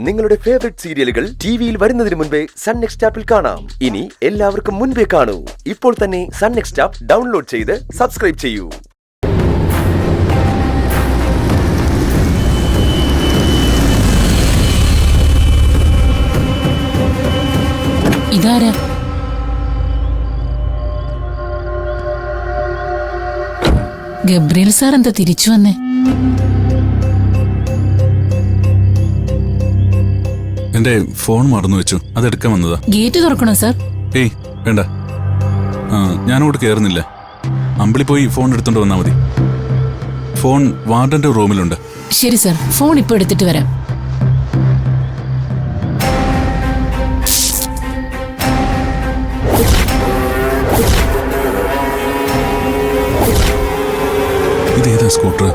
നിങ്ങളുടെ ഫേവറേറ്റ് സീരിയലുകൾ ടിവിയിൽ വരുന്നതിന് മുൻപേ സൺ നെക്സ്റ്റ് ആപ്പിൽ കാണാം. ഇനി എല്ലാവർക്കും മുൻപേ കാണൂ. ഇപ്പോൾ തന്നെ സൺ നെക്സ്റ്റ് ആപ്പ് ഡൗൺലോഡ് ചെയ്ത് സബ്സ്ക്രൈബ് ചെയ്യൂ. ഇതാരാ? ഗബ്രിയേൽ സാർ എന്താ തിരിച്ചു വന്നേ? എന്റെ ഫോൺ മറന്നു വെച്ചു, അതെടുക്കാൻ വന്നതാ. ഗേറ്റ് തുറക്കണോ സാർ? ഏയ് വേണ്ട, ഞാനോട് കയറുന്നില്ല. അമ്പിളി പോയി ഫോൺ എടുത്തോണ്ട് വന്നാ മതി. ഫോൺ വാർഡന്റെ റൂമിലുണ്ട്. ശരി സാർ, ഫോൺ ഇപ്പൊ എടുത്തിട്ട് വരാം. ഇതേതാ സ്കൂട്ടർ?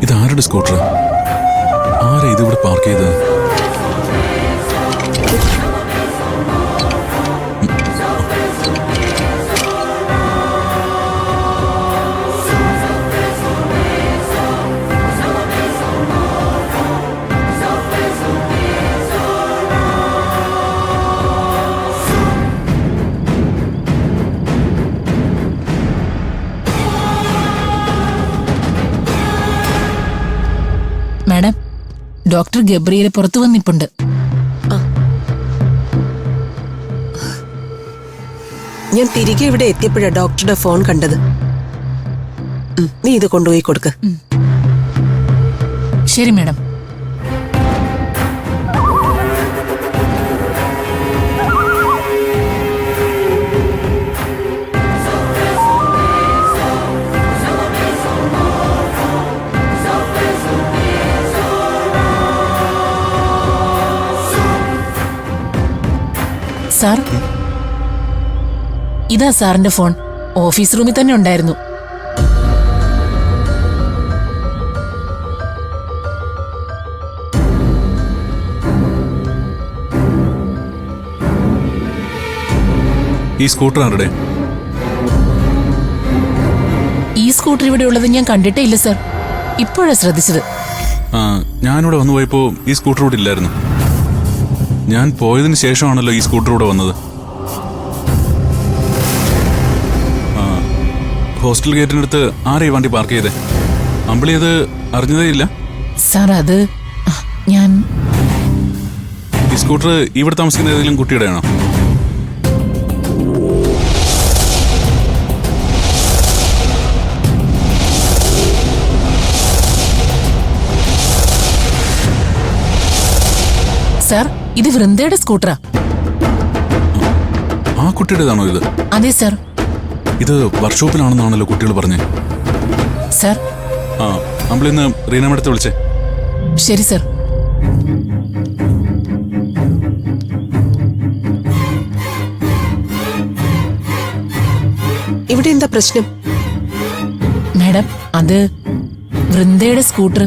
ഇതാരുടെ സ്കൂട്ടർ? ആരാ ഇതിവിടെ പാർക്ക് ചെയ്തത്? മാഡം, ഡോക്ടർ ഗബ്രിയേൽ പുറത്തു വന്നിപ്പുണ്ട്. ഞാൻ തിരികെ ഇവിടെ എത്തിയപ്പോഴാണ് ഡോക്ടറുടെ ഫോൺ കണ്ടത്. നീ ഇത് കൊണ്ടുപോയി കൊടുക്ക്. ശരി മാഡം. സാർ, ഇതാ സാറിന്റെ ഫോൺ. ഓഫീസ് റൂമിൽ തന്നെ ഉണ്ടായിരുന്നു. ഈ സ്കൂട്ടർ ആരുടെ? ഈ സ്കൂട്ടർ ഇവിടെ ഉള്ളത് ഞാൻ കണ്ടിട്ടേ ഇല്ല സാർ. ഇപ്പോഴാ ശ്രദ്ധിച്ചത്. ഞാനിവിടെ വന്നു പോയപ്പോ ഈ സ്കൂട്ടർ ഇവിടെ ഇല്ലായിരുന്നു. ഞാൻ പോയതിനു ശേഷമാണല്ലോ ഈ സ്കൂട്ടർ ഇവിടെ വന്നത്. ഹോസ്റ്റൽ ഗേറ്റിനടുത്ത് ആരാ ഈ വണ്ടി പാർക്ക് ചെയ്തേ? അമ്പിളി അത് അറിഞ്ഞതേ ഇല്ല? സാർ, അത് ഞാൻ... ഈ സ്കൂട്ടർ ഇവിടെ താമസിക്കുന്ന ഏതെങ്കിലും കുട്ടിയുടെ ആണോ? സാർ, ഇത് വൃന്ദയുടെ സ്കൂട്ടറാ. ആ കുട്ടിയുടേതാണോ ഇത്? അതെ സാർ. ഇത് വർക്ക്ഷോപ്പിലാണെന്നാണല്ലോ കുട്ടികൾ പറഞ്ഞേ. സാർ, അമ്പിളി ഇന്ന് റീന മേഡത്തെ വിളിച്ചേ. ശരി സാർ. ഇവിടെ എന്താ പ്രശ്നം? മാഡം, അത് വൃന്ദയുടെ സ്കൂട്ടർ.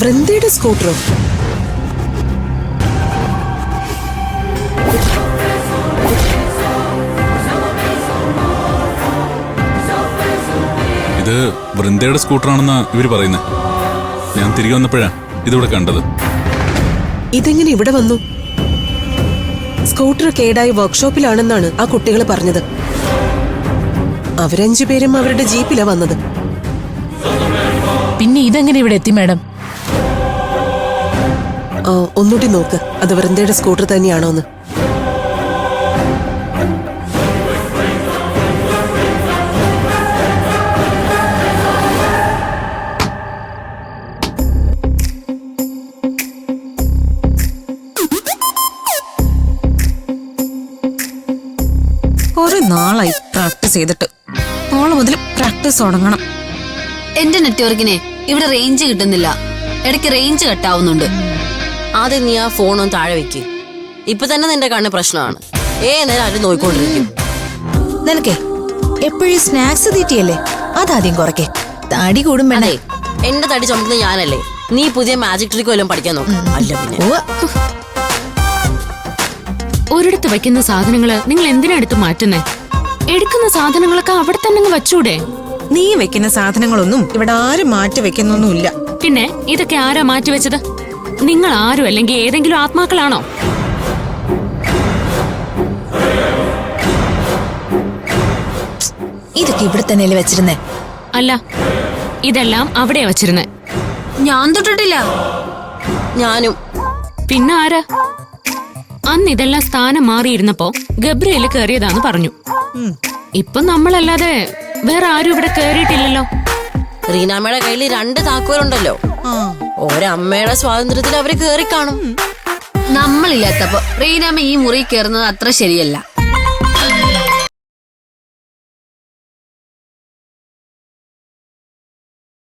വൃന്ദയുടെ സ്കൂട്ടറോ? ഇത് വൃന്ദയുടെ സ്കൂട്ടറാണെന്നാ ഇവര് പറയുന്നത്. ഞാൻ തിരികെ വന്നപ്പോഴാ ഇതിവിടെ കണ്ടത്. ഇതെങ്ങനെ ഇവിടെ വന്നു? സ്കൂട്ടർ കേടായി വർക്ക്ഷോപ്പിലാണെന്നാണ് ആ കുട്ടികൾ പറഞ്ഞത്. അവരഞ്ചു പേരും അവരുടെ ജീപ്പിലാ വന്നത്. പിന്നെ ഇതെങ്ങനെ ഇവിടെ എത്തി മാഡം? ഒന്നുകൂടി നോക്ക്, അത് വൃന്ദയുടെ സ്കൂട്ടർ തന്നെയാണോ എന്ന്. കുറെ നാളായി പ്രാക്ടീസ് ചെയ്തിട്ട്. നാളെ മുതൽ പ്രാക്ടീസ് തുടങ്ങണം. എന്റെ നെറ്റ്വർക്കിനെ ഇവിടെ റേഞ്ച് കിട്ടുന്നില്ല. ഇടയ്ക്ക് റേഞ്ച് കട്ടാവുന്നുണ്ട്. ആദ്യം നീ ആ ഫോണൊന്ന് താഴെ വെക്ക്. ഇപ്പൊ തന്നെ നിന്റെ കണ്ണ് പ്രശ്നമാണ്. നേരം അവര് നോയിക്കൊണ്ടിരിക്കും. നിനക്കേ എപ്പോഴും സ്നാക്സ് തീറ്റിയല്ലേ, അതാദ്യം കുറയ്ക്കേ. തടി കൂടും വേണേ. എന്റെ തടി ചുമത്തുന്ന ഞാനല്ലേ? നീ പുതിയ മാജിക് ട്രിക്ക് വല്ലതും പഠിക്കാൻ നോക്കും. അല്ല പിന്നെ ഒരിടത്ത് വെക്കുന്ന സാധനങ്ങള് നിങ്ങൾ എന്തിനാ എടുത്ത് മാറ്റുന്നേ? എടുക്കുന്ന സാധനങ്ങളൊക്കെ അവിടെ തന്നെ വച്ചൂടെ? നീ വെക്കുന്ന സാധനങ്ങളൊന്നും ഇവിടെ ആരും മാറ്റി വെക്കുന്നൊന്നുമില്ല. പിന്നെ ഇതൊക്കെ ആരാ മാറ്റി വെച്ചത്? നിങ്ങൾ ആരും അല്ലെങ്കിൽ ഏതെങ്കിലും ആത്മാക്കളാണോ? ഇതൊക്കെ ഇവിടെ തന്നെയല്ലേ വെച്ചിരുന്നേ? അല്ല, ഇതെല്ലാം അവിടെ വച്ചിരുന്നേ. ഞാൻ തൊട്ടിട്ടില്ല. ഞാനും. പിന്നെ ആരാ? അന്ന് ഇതെല്ലാം സ്ഥാനം മാറിയിരുന്നപ്പോ ഗബ്രിയേല് കയറിയതാന്ന് പറഞ്ഞു. ഇപ്പൊ നമ്മളല്ലാതെ വേറെ ആരും ഇവിടെ കയറിയിട്ടില്ലല്ലോ. റീനാമ്മയുടെ കയ്യിൽ 2 താക്കോലുണ്ടല്ലോ. ഒരമ്മയുടെ സ്വാതന്ത്ര്യത്തിൽ അവര് കേറി കാണും. നമ്മളില്ലാത്തപ്പോ റീനാമ്മ ഈ മുറി കയറുന്നത് അത്ര ശരിയല്ല.